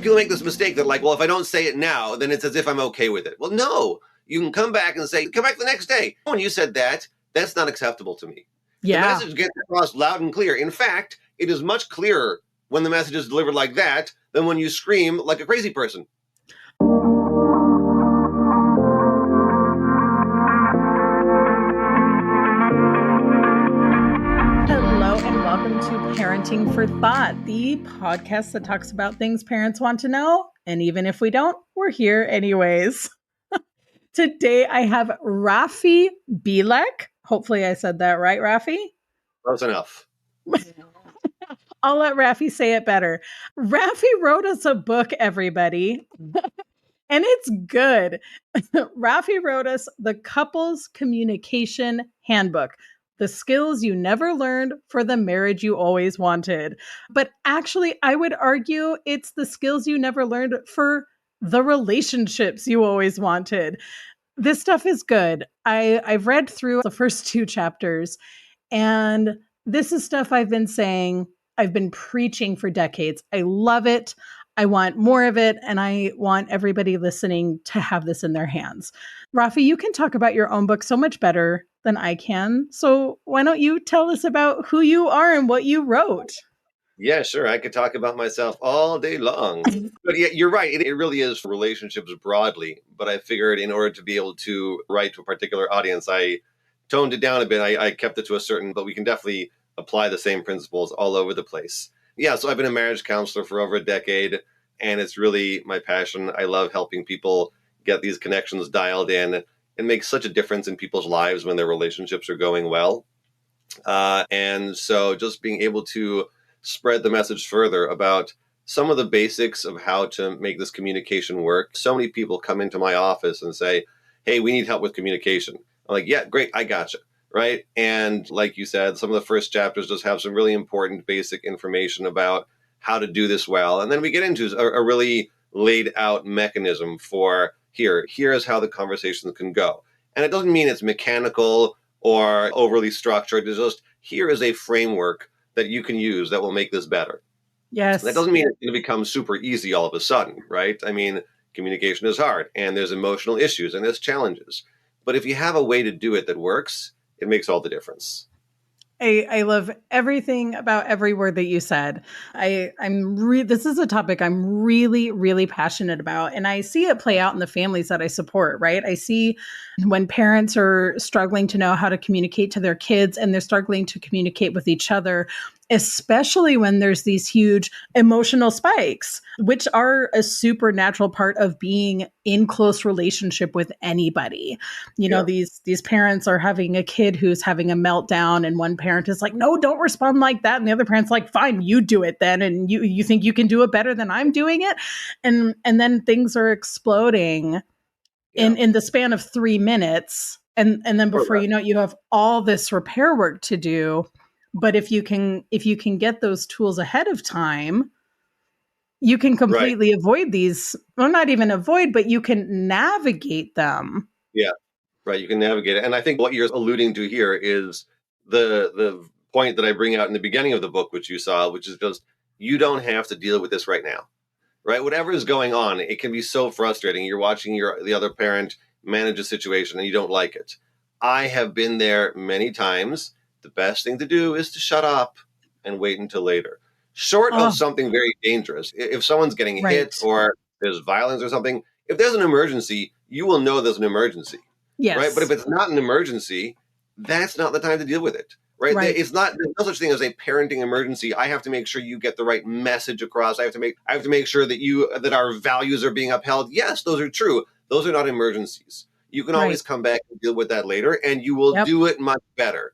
people make this mistake that like, well, if I don't say it now, then it's as if I'm okay with it. Well, no, you can come back and say, come back the next day. When you said that, that's not acceptable to me. Yeah. The message gets across loud and clear. In fact, it is much clearer when the message is delivered like that than when you scream like a crazy person. Hello and welcome to Parenting for Thought, the podcast that talks about things parents want to know. And even if we don't, we're here anyways. Today I have Raffi Bilek. Hopefully I said that right, Raffi? Close enough. I'll let Raffi say it better. Raffi wrote us a book, everybody. And it's good. Raffi wrote us the Couples Communication Handbook, the skills you never learned for the marriage you always wanted. But actually, I would argue it's the skills you never learned for the relationships you always wanted. This stuff is good. I've read through the first 2 chapters, and this is stuff I've been saying, I've been preaching for decades. I love it. I want more of it, and I want everybody listening to have this in their hands. Raffi, you can talk about your own book so much better than I can. So why don't you tell us about who you are and what you wrote? Yeah, sure. I could talk about myself all day long. But yeah, you're right. It really is relationships broadly. But I figured in order to be able to write to a particular audience, I toned it down a bit. I kept it to a certain, but we can definitely apply the same principles all over the place. Yeah, so I've been a marriage counselor for over a decade, and it's really my passion. I love helping people get these connections dialed in. It makes such a difference in people's lives when their relationships are going well. And so just being able to spread the message further about some of the basics of how to make this communication work. So many people come into my office and say, hey, we need help with communication. I'm like, yeah, great, I gotcha. Right. And like you said, some of the first chapters just have some really important basic information about how to do this well. And then we get into a really laid out mechanism for here's how the conversations can go. And it doesn't mean it's mechanical or overly structured. It's just here is a framework that you can use that will make this better. Yes. That doesn't mean it's going to become super easy all of a sudden. Right. I mean, communication is hard and there's emotional issues and there's challenges. But if you have a way to do it that works, it makes all the difference. I love everything about every word that you said. This is a topic I'm really, really passionate about. And I see it play out in the families that I support, right? I see when parents are struggling to know how to communicate to their kids and they're struggling to communicate with each other, especially when there's these huge emotional spikes, which are a supernatural part of being in close relationship with anybody. You know, these parents are having a kid who's having a meltdown, and one parent is like, no, don't respond like that. And the other parent's like, fine, you do it then. And you think you can do it better than I'm doing it. And then things are exploding in the span of 3 minutes. And then before you know it, you have all this repair work to do. But if you can get those tools ahead of time, you can completely avoid these. Well, not even avoid, but you can navigate them. Yeah, right. You can navigate it. And I think what you're alluding to here is the point that I bring out in the beginning of the book, which you saw, which is just you don't have to deal with this right now. Right. Whatever is going on, it can be so frustrating. You're watching the other parent manage a situation and you don't like it. I have been there many times. The best thing to do is to shut up and wait until later. Short of something very dangerous. If someone's getting hit or there's violence or something, if there's an emergency, you will know there's an emergency. Yes. Right. But if it's not an emergency, that's not the time to deal with it. Right. It's not, there's no such thing as a parenting emergency. I have to make sure you get the right message across. I have to make sure that our values are being upheld. Yes, those are true. Those are not emergencies. You can always come back and deal with that later, and you will do it much better.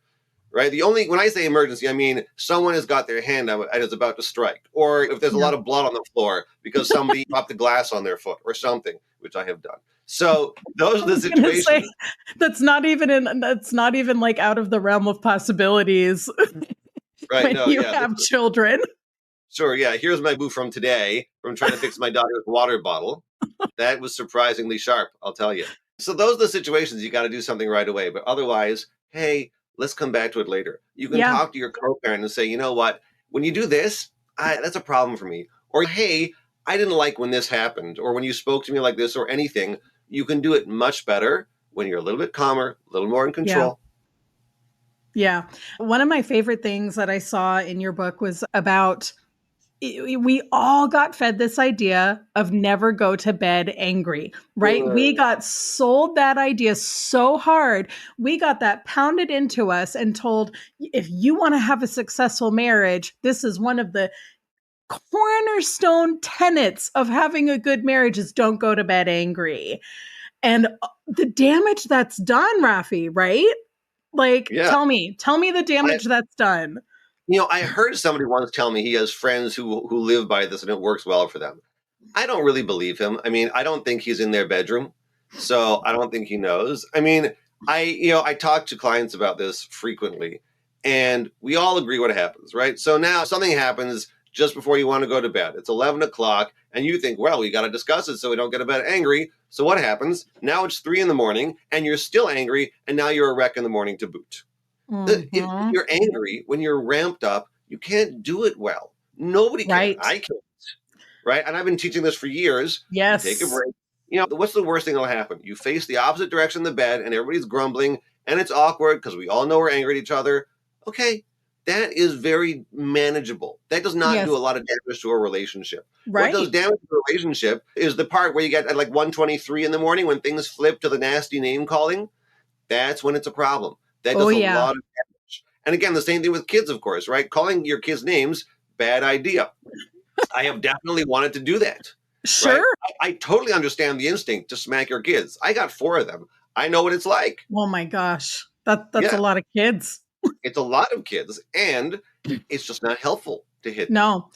Right. When I say emergency, I mean someone has got their hand out and is about to strike, or if there's a lot of blood on the floor because somebody dropped the glass on their foot or something, which I have done. So those are the situations. That's not even like out of the realm of possibilities. Right. When you have children. Sure. Yeah. Here's my boo from today from trying to fix my daughter's water bottle. That was surprisingly sharp, I'll tell you. So those are the situations you got to do something right away. But otherwise, hey, let's come back to it later. You can talk to your co-parent and say, you know what, when you do this, that's a problem for me. Or, hey, I didn't like when this happened, or when you spoke to me like this, or anything. You can do it much better when you're a little bit calmer, a little more in Yeah. control. Yeah. One of my favorite things that I saw in your book was about we all got fed this idea of never go to bed angry, right? We got sold that idea so hard. We got that pounded into us and told, if you want to have a successful marriage, this is one of the cornerstone tenets of having a good marriage is don't go to bed angry. And the damage that's done, Raffi, right? Like, Yeah. tell me the damage that's done. I heard somebody once tell me he has friends who live by this and it works well for them. I don't really believe him. I mean, I don't think he's in their bedroom, so I don't think he knows. I mean, I talk to clients about this frequently, and we all agree what happens, right? So now something happens just before you want to go to bed. It's 11 o'clock, and you think, well, we got to discuss it so we don't get to bed angry. So what happens? Now it's 3 in the morning, and you're still angry, and now you're a wreck in the morning to boot. If Mm-hmm. you're angry, when you're ramped up, you can't do it well. Nobody can. Right. I can't. Right. And I've been teaching this for years. You take a Yes. break. What's the worst thing that'll happen? You face the opposite direction in the bed and everybody's grumbling and it's awkward because we all know we're angry at each other. Okay. That is very manageable. That does not Yes. do a lot of damage to a relationship. Right. What does damage to a relationship is the part where you get at like 1:23 in the morning when things flip to the nasty name calling. That's when it's a problem. That Oh, does a yeah. lot of damage. And again, the same thing with kids, of course, right? Calling your kids names, bad idea. I have definitely wanted to do that. Sure. Right? I totally understand the instinct to smack your kids. I got 4 of them. I know what it's like. Oh my gosh. That's Yeah, a lot of kids. it's a lot of kids, and it's just not helpful to hit them. No.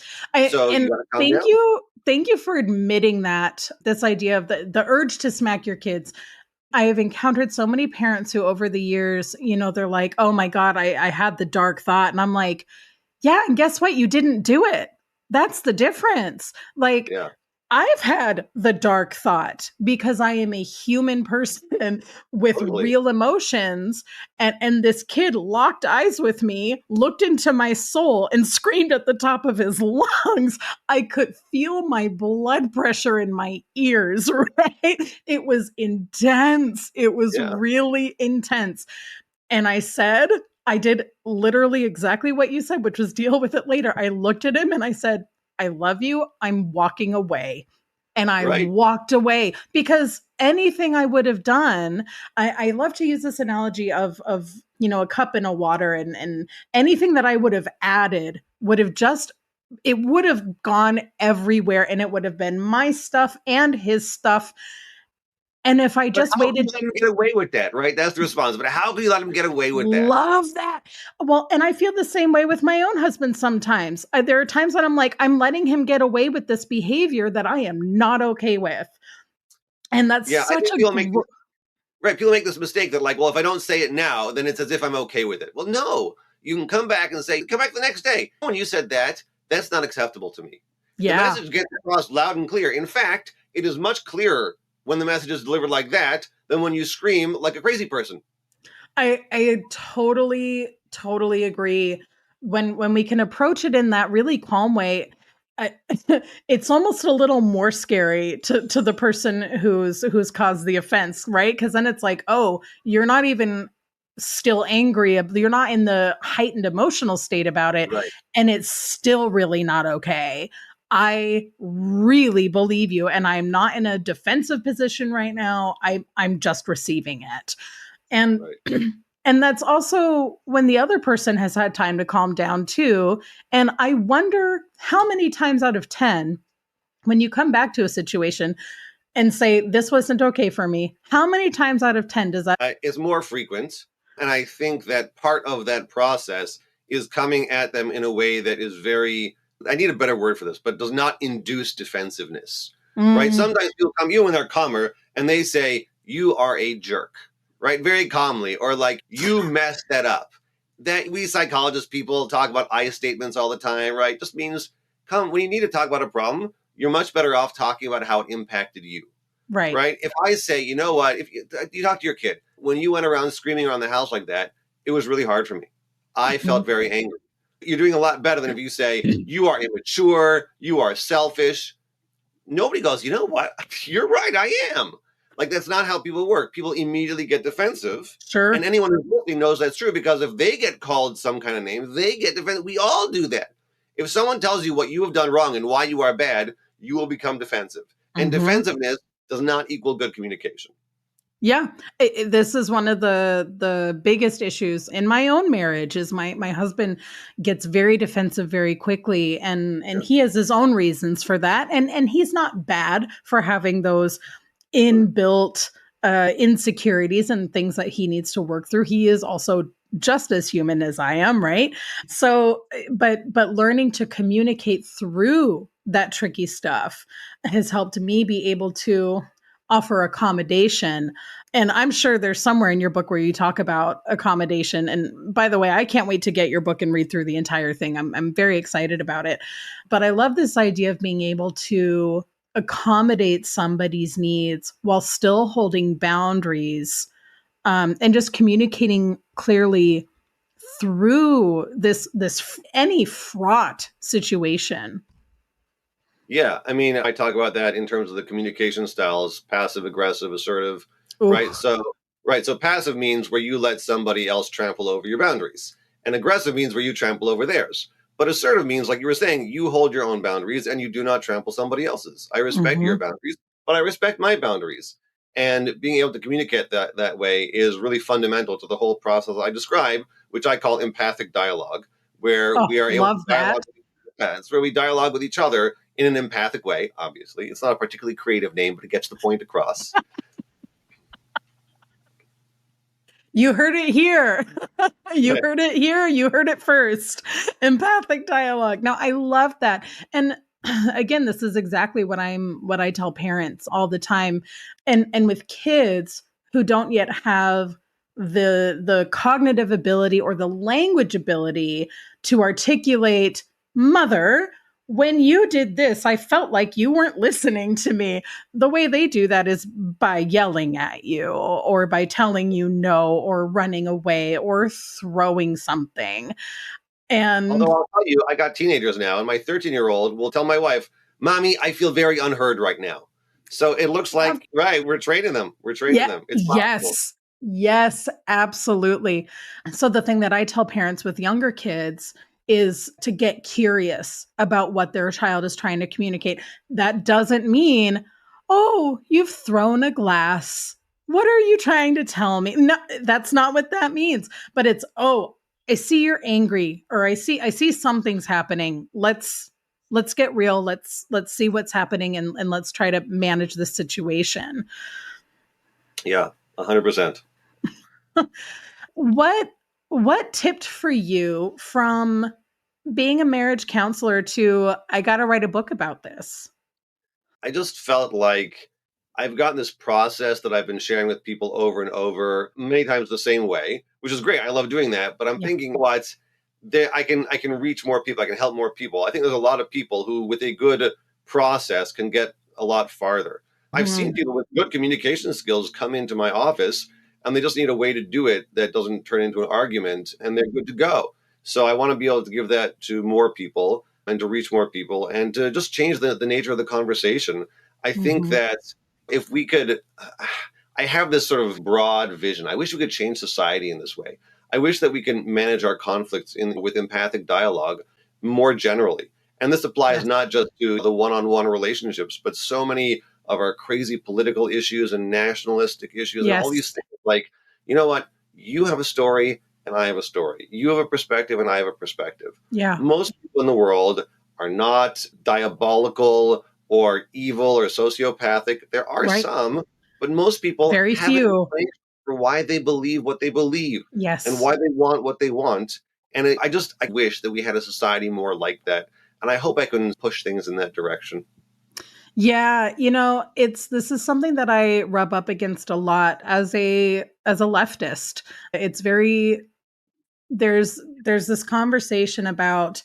So you And got to calm thank down. you. Thank you for admitting that this idea of the urge to smack your kids. I have encountered so many parents who over the years, they're like, oh my God, I had the dark thought. And I'm like, yeah, and guess what? You didn't do it. That's the difference. Like, Yeah, I've had the dark thought because I am a human person with totally. real emotions. And this kid locked eyes with me, looked into my soul, and screamed at the top of his lungs. I could feel my blood pressure in my ears, right? It was intense. It was Yeah, really intense. And I did literally exactly what you said, which was deal with it later. I looked at him and I said, I love you. I'm walking away. And I right. walked away because anything I would have done, I love to use this analogy of a cup and a water, and anything that I would have added would have it would have gone everywhere, and it would have been my stuff and his stuff. And if I But just how can waited, you let him get away with that, right? That's the response. But how can you let him get away with that? love that. Well, and I feel the same way with my own husband sometimes. There are times that I'm like, I'm letting him get away with this behavior that I am not okay with. And that's Yeah, I such think a people make this mistake that like, well, if I don't say it now, then it's as if I'm okay with it. Well, no, you can come back and say, come back the next day. When you said that, that's not acceptable to me. The yeah. message gets across loud and clear. In fact, it is much clearer when the message is delivered like that than when you scream like a crazy person. I totally agree. When we can approach it in that really calm way, I, it's almost a little more scary to the person who's caused the offense, right? Because then it's like, oh, you're not even still angry. You're not in the heightened emotional state about it, Right. and it's still really not okay. I really believe you, and I'm not in a defensive position right now. I'm just receiving it. And Right. and that's also when the other person has had time to calm down too. And I wonder how many times out of 10, when you come back to a situation and say, this wasn't okay for me, how many times out of 10 does that? It's more frequent. And I think that part of that process is coming at them in a way that is very, I need a better word for this, but does not induce defensiveness. Right? Sometimes people come to you when they're calmer and they say, you are a jerk. Right? Very calmly, or like, you messed that up. That we psychologists people talk about I statements all the time, right? Just means when you need to talk about a problem, you're much better off talking about how it impacted you. Right. Right? If I say, you know what, if you talk to your kid, when you went around screaming around the house like that, it was really hard for me. I felt very angry. You're doing a lot better than if you say, you are immature, you are selfish. nobody goes, you know what? You're right, I am. Like, that's not how people work. People immediately get defensive. And Sure. anyone who's listening knows that's true, because if they get called some kind of name, they get defensive. We all do that. If someone tells you what you have done wrong and why you are bad, you will become defensive. And Mm-hmm. defensiveness does not equal good communication. Yeah, this is one of the biggest issues in my own marriage. Is my husband gets very defensive very quickly, and Yeah. he has his own reasons for that, and he's not bad for having those inbuilt insecurities and things that he needs to work through. He is also just as human as I am, right? So, but learning to communicate through that tricky stuff has helped me be able to offer accommodation. And I'm sure there's somewhere in your book where you talk about accommodation. And by the way, I can't wait to get your book and read through the entire thing. I'm very excited about it. But I love this idea of being able to accommodate somebody's needs while still holding boundaries, and just communicating clearly through this any fraught situation. Yeah, I mean, I talk about that in terms of the communication styles: passive, aggressive, assertive, Ooh. right? So passive means where you let somebody else trample over your boundaries, and aggressive means where you trample over theirs. But assertive means, like you were saying, you hold your own boundaries and you do not trample somebody else's. I respect your Mm-hmm. boundaries, but I respect my boundaries. And being able to communicate that way is really fundamental to the whole process I describe, which I call empathic dialogue, where Oh, we are able to love that. dialogue. It's where we dialogue with each other in an empathic way. Obviously, it's not a particularly creative name, but it gets the point across. You heard it here. You heard it here. You heard it first. Empathic dialogue. Now, I love that. And again, this is exactly what I tell parents all the time. And with kids who don't yet have the cognitive ability or the language ability to articulate, mother, when you did this, I felt like you weren't listening to me. The way they do that is by yelling at you or by telling you no or running away or throwing something. Although And I'll tell you, I got teenagers now, and my 13-year-old will tell my wife, "Mommy, I feel very unheard right now." So it looks like, right, we're training them. We're training yeah, them. It's possible. yes. Yes, absolutely. So the thing that I tell parents with younger kids is to get curious about what their child is trying to communicate. That doesn't mean, "Oh, you've thrown a glass. What are you trying to tell me?" No, that's not what that means. But it's, "Oh, I see you're angry, or I see something's happening. Let's get real. Let's see what's happening, and let's try to manage the situation." Yeah, 100%. What what tipped for you from being a marriage counselor to, I got to write a book about this? I just felt like I've gotten this process that I've been sharing with people over and over, many times the same way, which is great. I love doing that. But I'm Yeah. thinking, what I can reach more people. I can help more people. I think there's a lot of people who, with a good process, can get a lot farther. I've seen Mhm. people with good communication skills come into my office, and they just need a way to do it that doesn't turn into an argument, and they're good to go. So I want to be able to give that to more people and to reach more people and to just change the nature of the conversation. I think Mhm. that if we could, I have this sort of broad vision. I wish we could change society in this way. I wish that we can manage our conflicts with empathic dialogue more generally. And this applies Yes. not just to the one-on-one relationships, but so many of our crazy political issues and nationalistic issues and all these Yes. things. Like, you know what? You have a story and I have a story. You have a perspective and I have a perspective. Yeah. Most people in the world are not diabolical or evil or sociopathic. There are Right. some, but most people Very have an few. explanation for why they believe what they believe and Yes. why they want what they want. And I wish that we had a society more like that. And I hope I can push things in that direction. Yeah, it's this is something that I rub up against a lot as a leftist. It's very there's this conversation about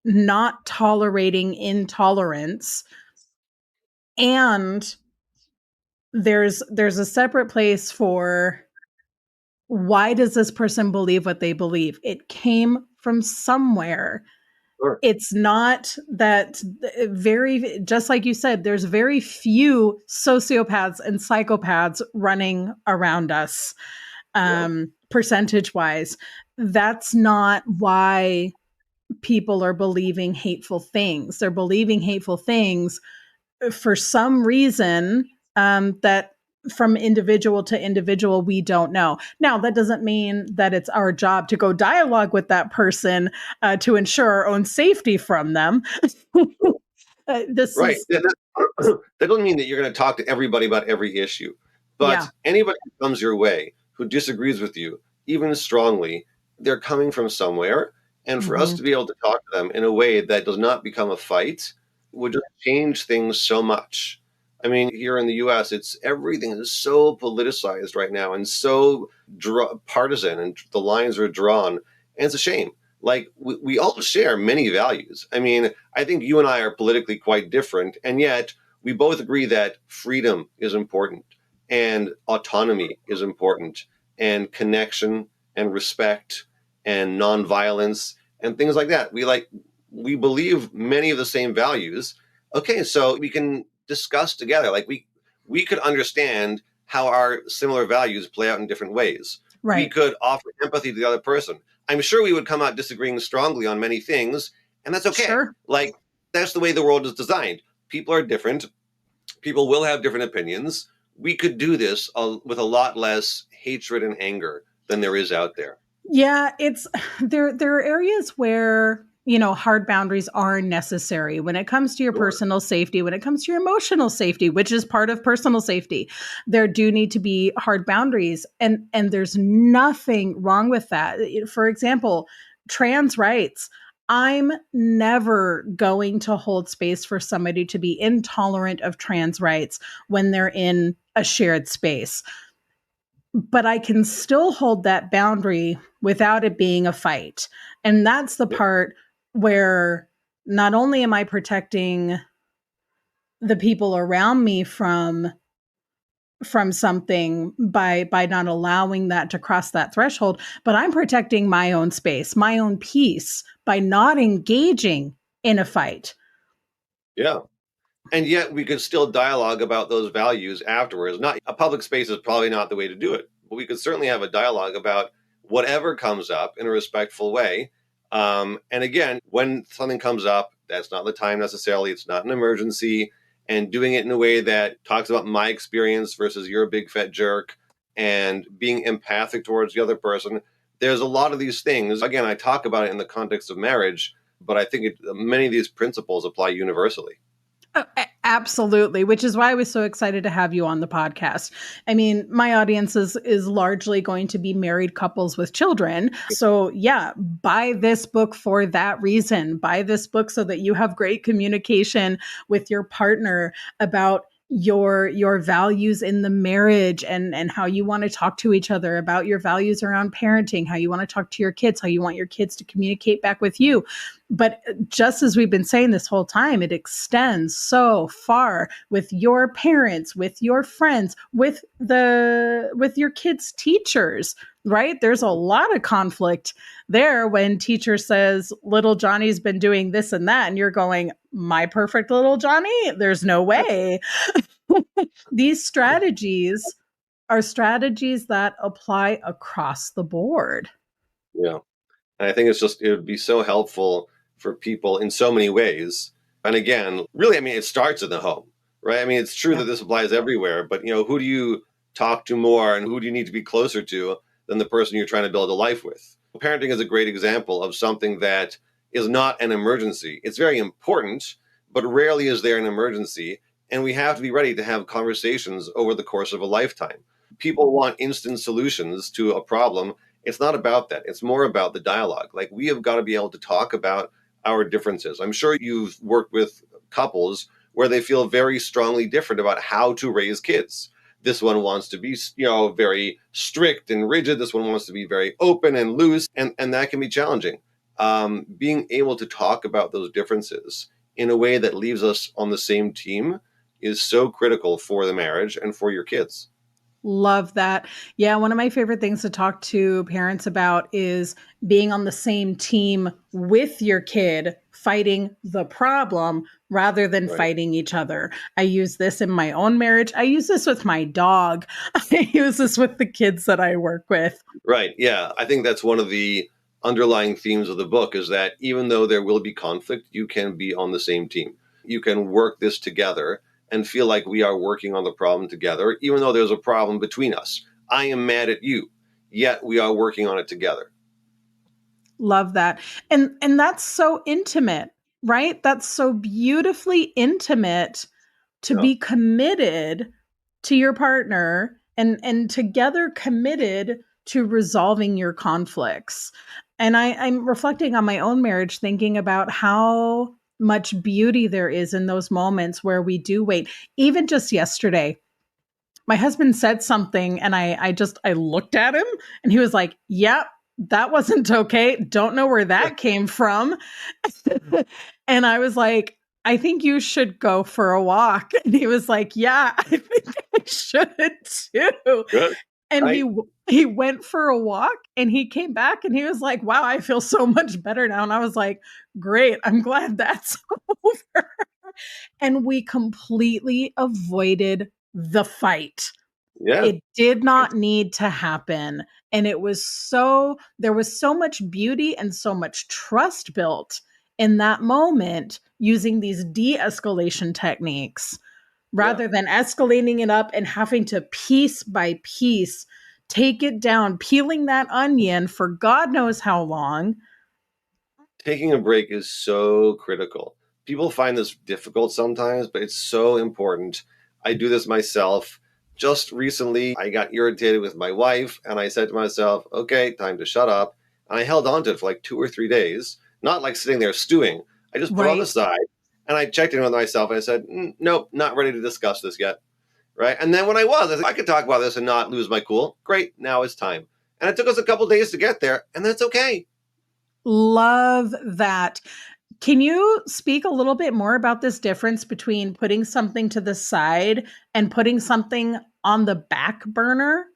not tolerating intolerance, and there's a separate place for, why does this person believe what they believe? It came from somewhere. Sure. It's not that just like you said, there's very few sociopaths and psychopaths running around us, Yeah. percentage wise. That's not why people are believing hateful things. They're believing hateful things for some reason, that from individual to individual, we don't know. Now, that doesn't mean that it's our job to go dialogue with that person to ensure our own safety from them. This Right. is, That doesn't mean that you're going to talk to everybody about every issue, but yeah. anybody who comes your way who disagrees with you, even strongly, they're coming from somewhere. And for us Hmm. to be able to talk to them in a way that does not become a fight would just change things so much. I mean, here in the US, it's everything is so politicized right now and so partisan, and the lines are drawn. And it's a shame. Like, we all share many values. I mean, I think you and I are politically quite different, and yet we both agree that freedom is important and autonomy is important and connection and respect and nonviolence and things like that. We believe many of the same values. Okay, so we can discuss together. Like, we could understand how our similar values play out in different ways. We Right. could offer empathy to the other person. I'm sure we would come out disagreeing strongly on many things, and that's okay. Sure. Like, that's the way the world is designed. People are different. People will have different opinions. We could do this with a lot less hatred and anger than there is out there. Yeah, it's there are areas where, hard boundaries are necessary when it comes to your Sure. personal safety, when it comes to your emotional safety, which is part of personal safety. There do need to be hard boundaries, and there's nothing wrong with that. For example, trans rights. I'm never going to hold space for somebody to be intolerant of trans rights when they're in a shared space, but I can still hold that boundary without it being a fight. And that's the Yeah. part where not only am I protecting the people around me from something by not allowing that to cross that threshold, but I'm protecting my own space, my own peace by not engaging in a fight. Yeah. And yet we could still dialogue about those values afterwards. Not a public space is probably not the way to do it, but we could certainly have a dialogue about whatever comes up in a respectful way. And again, when something comes up, that's not the time necessarily. It's not an emergency. And doing it in a way that talks about my experience versus you're a big fat jerk, and being empathic towards the other person. There's a lot of these things. Again, I talk about it in the context of marriage, but I think many of these principles apply universally. Absolutely, which is why I was so excited to have you on the podcast. I mean, my audience is largely going to be married couples with children. So, yeah, buy this book for that reason. Buy this book so that you have great communication with your partner about your values in the marriage, and how you want to talk to each other about your values around parenting, how you want to talk to your kids, how you want your kids to communicate back with you. But just as we've been saying this whole time, it extends so far with your parents, with your friends, with your kids' teachers, right? There's a lot of conflict there when teacher says little Johnny's been doing this and that, and you're going, my perfect little Johnny? There's no way. These strategies are strategies that apply across the board. Yeah. And I think it would be so helpful for people in so many ways. And again, really, I mean, it starts in the home, right? I mean, it's true Yeah. that this applies everywhere, but who do you talk to more and who do you need to be closer to than the person you're trying to build a life with? Parenting is a great example of something that is not an emergency. It's very important, but rarely is there an emergency. And we have to be ready to have conversations over the course of a lifetime. People want instant solutions to a problem. It's not about that. It's more about the dialogue. Like, we have got to be able to talk about our differences. I'm sure you've worked with couples where they feel very strongly different about how to raise kids. This one wants to be, very strict and rigid. This one wants to be very open and loose, and that can be challenging. Being able to talk about those differences in a way that leaves us on the same team is so critical for the marriage and for your kids. Love that. Yeah, one of my favorite things to talk to parents about is being on the same team with your kid fighting the problem rather than Right. fighting each other. I use this in my own marriage. I use this with my dog. I use this with the kids that I work with. Right. Yeah. I think that's one of the underlying themes of the book is that even though there will be conflict, you can be on the same team. You can work this together and feel like we are working on the problem together, even though there's a problem between us. I am mad at you, yet we are working on it together. Love that. And that's so intimate, right? That's so beautifully intimate to Yeah. be committed to your partner and together committed to resolving your conflicts. And I'm reflecting on my own marriage, thinking about how much beauty there is in those moments where we do wait. Even just yesterday, my husband said something and I looked at him and he was like, "Yep, that wasn't okay. Don't know where that came from." And I was like, "I think you should go for a walk." And he was like, "Yeah, I think I should too." Good. And Right. he went for a walk and he came back and he was like, "Wow, I feel so much better now." And I was like, "Great. I'm glad that's over." And we completely avoided the fight. Yeah. It did not need to happen. And there was so much beauty and so much trust built in that moment using these de escalation techniques Yeah. rather than escalating it up and having to piece by piece take it down, peeling that onion for God knows how long. Taking a break is so critical. People find this difficult sometimes, but it's so important. I do this myself. Just recently, I got irritated with my wife, and I said to myself, okay, time to shut up. And I held on to it for like 2 or 3 days, not like sitting there stewing. I just put it on the Right. side and I checked in with myself and I said, nope, not ready to discuss this yet. Right. And then when I said, I could talk about this and not lose my cool. Great. Now it's time. And it took us a couple days to get there, and that's okay. Love that. Can you speak a little bit more about this difference between putting something to the side and putting something on the back burner?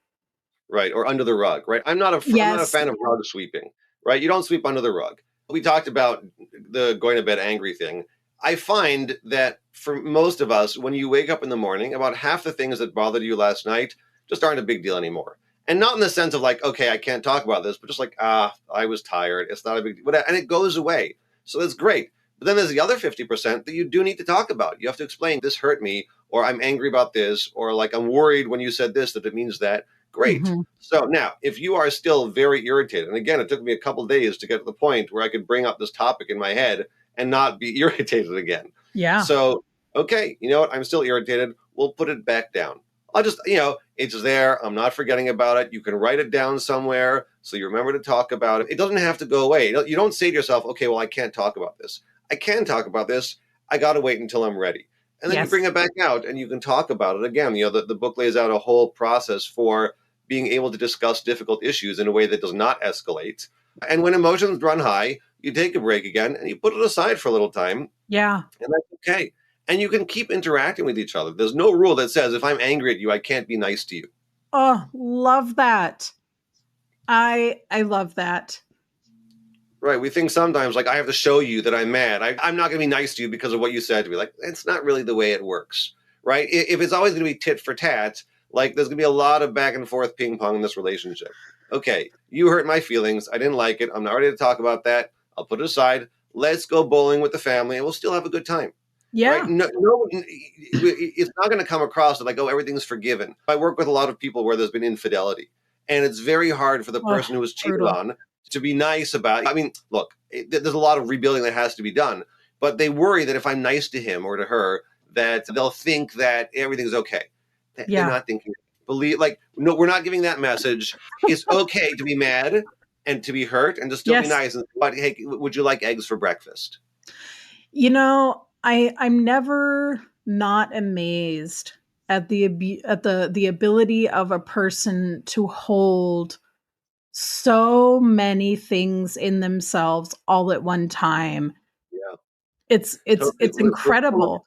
Right, or under the rug, right? I'm not a Yes. fan of rug sweeping, right? You don't sweep under the rug. We talked about the going to bed angry thing. I find that for most of us, when you wake up in the morning, about half the things that bothered you last night just aren't a big deal anymore. And not in the sense of like, okay, I can't talk about this, but just like, I was tired. It's not a big deal. And it goes away. So that's great. But then there's the other 50% that you do need to talk about. You have to explain this hurt me, or I'm angry about this, or like I'm worried when you said this that it means that. Great. Mhm. So now, if you are still very irritated, and again, it took me a couple of days to get to the point where I could bring up this topic in my head and not be irritated again. Yeah. So, okay, you know what? I'm still irritated. We'll put it back down. I'll just, it's there. I'm not forgetting about it. You can write it down somewhere so you remember to talk about it. It doesn't have to go away. You don't say to yourself, okay, well, I can't talk about this. I can talk about this. I got to wait until I'm ready. And then you Yes. bring it back out and you can talk about it again. The book lays out a whole process for being able to discuss difficult issues in a way that does not escalate. And when emotions run high, you take a break again and you put it aside for a little time, Yeah. and that's okay. And you can keep interacting with each other. There's no rule that says if I'm angry at you, I can't be nice to you. Oh, love that. I love that. Right. We think sometimes like I have to show you that I'm mad. I'm not going to be nice to you because of what you said to me. Like, it's not really the way it works. Right. If it's always going to be tit for tat, like there's going to be a lot of back and forth ping pong in this relationship. Okay. You hurt my feelings. I didn't like it. I'm not ready to talk about that. I'll put it aside. Let's go bowling with the family and we'll still have a good time. Right. Yeah. No, it's not going to come across like, oh, everything's forgiven. I work with a lot of people where there's been infidelity, and it's very hard for the Oh, person who was cheated brutal. on to be nice about it. I mean, look, there's a lot of rebuilding that has to be done, but they worry that if I'm nice to him or to her, that they'll think that everything's okay. They're Yeah. not thinking. No, we're not giving that message. It's okay to be mad and to be hurt and to still be Yes. nice. But hey, would you like eggs for breakfast? I'm never not amazed at the ability of a person to hold so many things in themselves all at one time. Yeah, totally. It's incredible.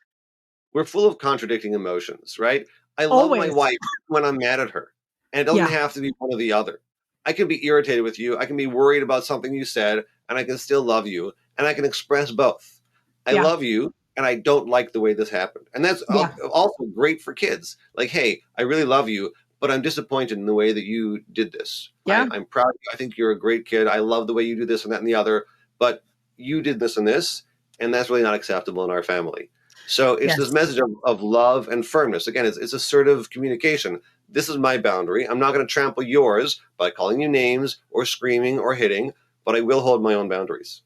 We're full of contradicting emotions, right? I love my Always. wife when I'm mad at her, and it doesn't Yeah. have to be one or the other. I can be irritated with you. I can be worried about something you said, and I can still love you. and I can express both. I Yeah. love you, and I don't like the way this happened. And that's Yeah. also great for kids. Like, hey, I really love you, but I'm disappointed in the way that you did this. Yeah. I'm proud of you. I think you're a great kid. I love the way you do this and that and the other, but you did this and this, and that's really not acceptable in our family. So it's this Yes. message of love and firmness. Again, it's assertive communication. This is my boundary. I'm not going to trample yours by calling you names or screaming or hitting, but I will hold my own boundaries.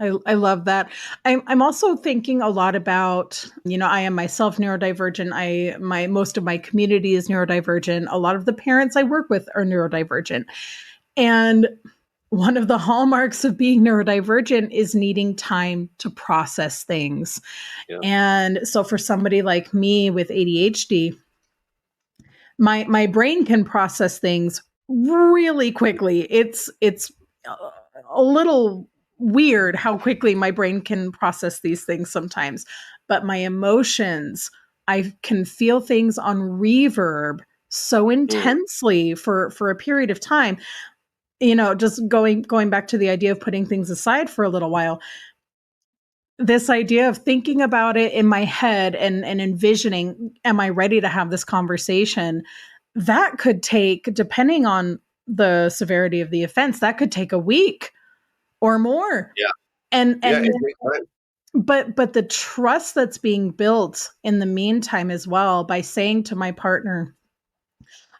I love that. I'm also thinking a lot about, I am myself neurodivergent. Most of my community is neurodivergent. A lot of the parents I work with are neurodivergent. And one of the hallmarks of being neurodivergent is needing time to process things. Yeah. And so for somebody like me with ADHD, my brain can process things really quickly. It's a little weird how quickly my brain can process these things sometimes, but my emotions, I can feel things on reverb so intensely for a period of time. Just going back to the idea of putting things aside for a little while, this idea of thinking about it in my head and envisioning, am I ready to have this conversation? That could take, depending on the severity of the offense, that could take a week or more. Yeah. And Yeah. It's great time. but the trust that's being built in the meantime as well, by saying to my partner,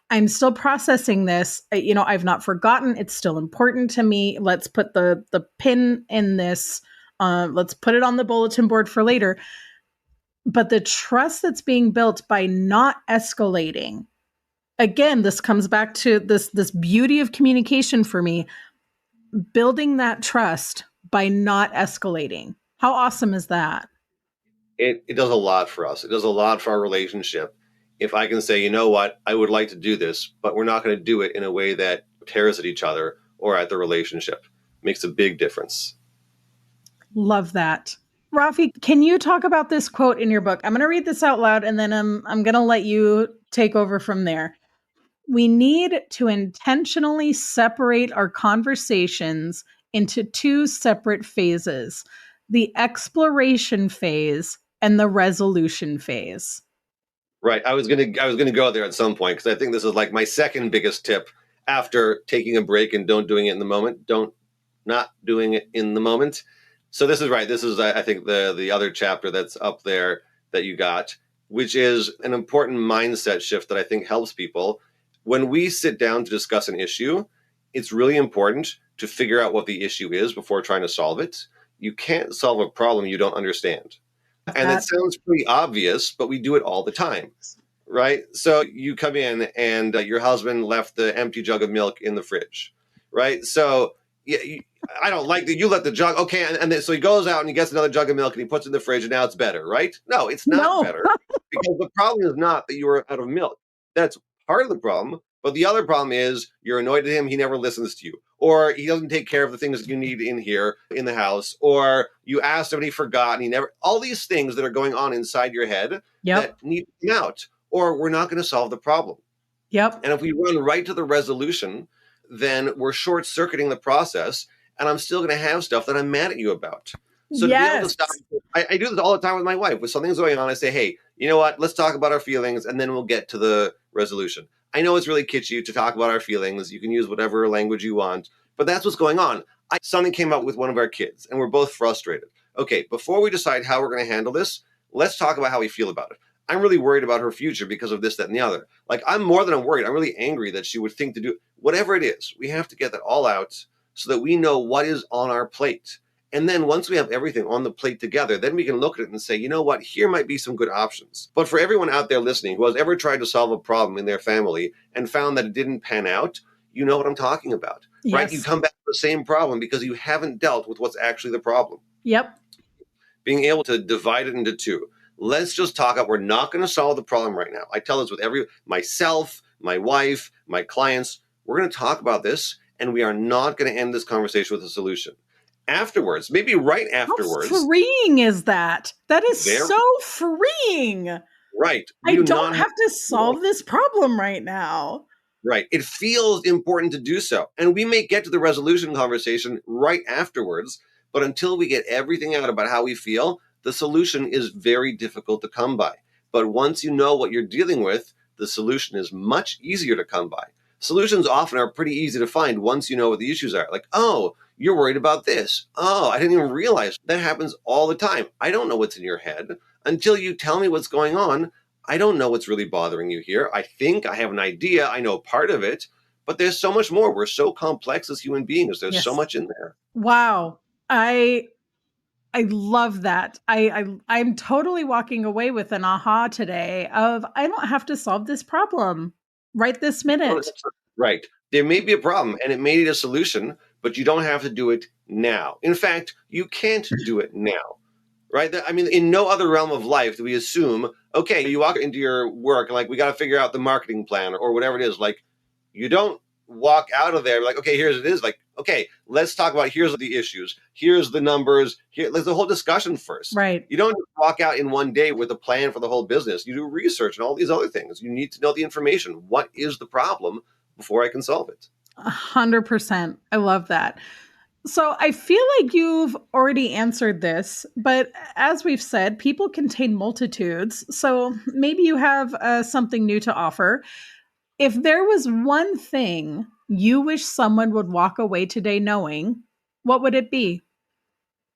I'm still processing this. I've not forgotten. It's still important to me. Let's put the pin in this. Let's put it on the bulletin board for later. But the trust that's being built by not escalating. Again, this comes back to this beauty of communication for me. Building that trust by not escalating. How awesome is that? It does a lot for us. It does a lot for our relationship. If I can say, you know what, I would like to do this, but we're not going to do it in a way that tears at each other or at the relationship. It makes a big difference. Love that. Raffi, can you talk about this quote in your book? I'm going to read this out loud, and then I'm going to let you take over from there. We need to intentionally separate our conversations into two separate phases: the exploration phase and the resolution phase. Right. I was gonna go there at some point because I think this is like my second biggest tip after taking a break and don't doing it in the moment. Don't not doing it in the moment. So this is right. This is I think the other chapter that's up there that you got, which is an important mindset shift that I think helps people. When we sit down to discuss an issue, it's really important to figure out what the issue is before trying to solve it. You can't solve a problem you don't understand. And it That, sounds pretty obvious, but we do it all the time, right? So you come in and your husband left the empty jug of milk in the fridge, right? So yeah, I don't like that you let the jug. Okay, and then, so he goes out and he gets another jug of milk and he puts it in the fridge, and now it's better, right? No, it's not no. better because the problem is not that you were out of milk. That's part of the problem. But the other problem is you're annoyed at him. He never listens to you, or he doesn't take care of the things that you need in here in the house, or you asked him and he forgot and he never. All these things that are going on inside your head Yep. that need to come out, or we're not going to solve the problem. Yep. And if we run right to the resolution, then we're short circuiting the process, and I'm still going to have stuff that I'm mad at you about. So to be able to Yes. stop, I do this all the time with my wife. When something's going on, I say, hey, you know what? Let's talk about our feelings, and then we'll get to the resolution. I know it's really kitschy to talk about our feelings. You can use whatever language you want, but that's what's going on. Something came up with one of our kids, and we're both frustrated. Okay, before we decide how we're going to handle this, let's talk about how we feel about it. I'm really worried about her future because of this, that, and the other. Like, I'm more than I'm worried. I'm really angry that she would think to do whatever it is. We have to get that all out so that we know what is on our plate. And then once we have everything on the plate together, then we can look at it and say, you know what, here might be some good options. But for everyone out there listening who has ever tried to solve a problem in their family and found that it didn't pan out, you know what I'm talking about, right? Yes. You come back to the same problem because you haven't dealt with what's actually the problem. Yep. Being able to divide it into two. Let's just talk about, we're not going to solve the problem right now. I tell this with myself, my wife, my clients, we're going to talk about this, and we are not going to end this conversation with a solution. Afterwards, maybe right afterwards. How freeing is that? That is Very, so freeing. right. I don't have to solve this problem right now. Right. It feels important to do so. And we may get to the resolution conversation right afterwards, But until we get everything out about how we feel, the solution is very difficult to come by. But once you know what you're dealing with, the solution is much easier to come by. Solutions often are pretty easy to find once you know what the issues are. Like, oh, you're worried about this. Oh, I didn't even realize that happens all the time. I don't know what's in your head. Until you tell me what's going on, I don't know what's really bothering you here. I think I have an idea. I know part of it, but there's so much more. We're so complex as human beings. There's so much in there. Wow. I love that. I'm totally walking away with an aha today of I don't have to solve this problem right this minute. Right. There may be a problem and it may need a solution, but you don't have to do it now. In fact, you can't do it now. Right? I mean, in no other realm of life do we assume, okay, you walk into your work, like, we got to figure out the marketing plan or whatever it is. Like, you don't walk out of there like, okay, here's it is. Like, okay, let's talk about, here's the issues. Here's the numbers. There's a whole discussion first. Right. You don't walk out in one day with a plan for the whole business. You do research and all these other things. You need to know the information. What is the problem before I can solve it? 100%. I love that. So I feel like you've already answered this, but as we've said, people contain multitudes. So maybe you have something new to offer. If there was one thing you wish someone would walk away today knowing, what would it be?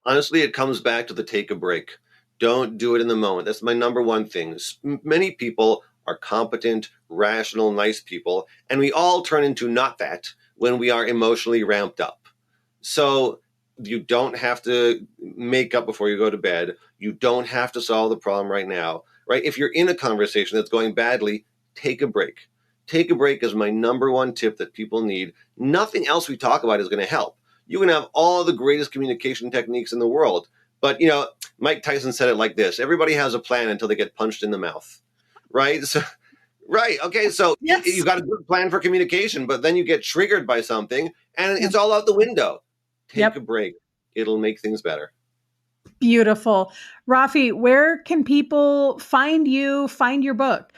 Honestly, it comes back to the take a break. Don't do it in the moment. That's my number one thing. Many people are competent, rational, nice people, and we all turn into not that when we are emotionally ramped up. So you don't have to make up before you go to bed. You don't have to solve the problem right now, right? If you're in a conversation that's going badly, take a break. Take a break is my number one tip that people need. Nothing else we talk about is going to help. You can have all the greatest communication techniques in the world, but Mike Tyson said it like this: everybody has a plan until they get punched in the mouth, right? So, right. Okay. So Yes. you've got a good plan for communication, but then you get triggered by something and it's all out the window. Take a break. It'll make things better. Beautiful. Raffi, where can people find you, find your book?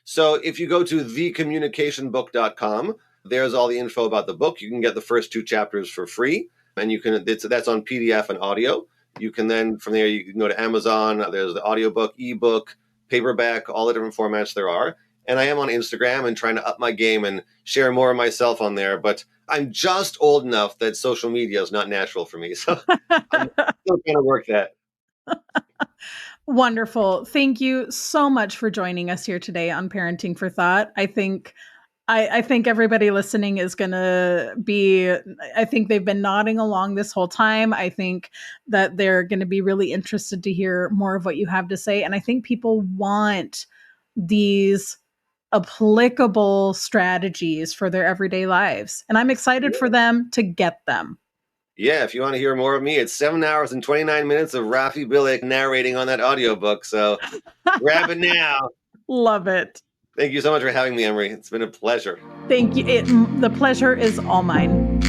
So if you go to thecommunicationbook.com, there's all the info about the book. You can get the first 2 chapters for free, and that's on PDF and audio. You can then, from there, you can go to Amazon. There's the audiobook, ebook, paperback, all the different formats there are. And I am on Instagram and trying to up my game and share more of myself on there. But I'm just old enough that social media is not natural for me. So I'm still trying to work that. Wonderful. Thank you so much for joining us here today on Parenting for Thought. I think everybody listening is going to be, I think they've been nodding along this whole time. I think that they're going to be really interested to hear more of what you have to say. And I think people want these applicable strategies for their everyday lives. And I'm excited for them to get them. Yeah, if you want to hear more of me, it's 7 hours and 29 minutes of Raffi Bilek narrating on that audiobook. So grab it now. Love it. Thank you so much for having me, Emry. It's been a pleasure. Thank you. The pleasure is all mine.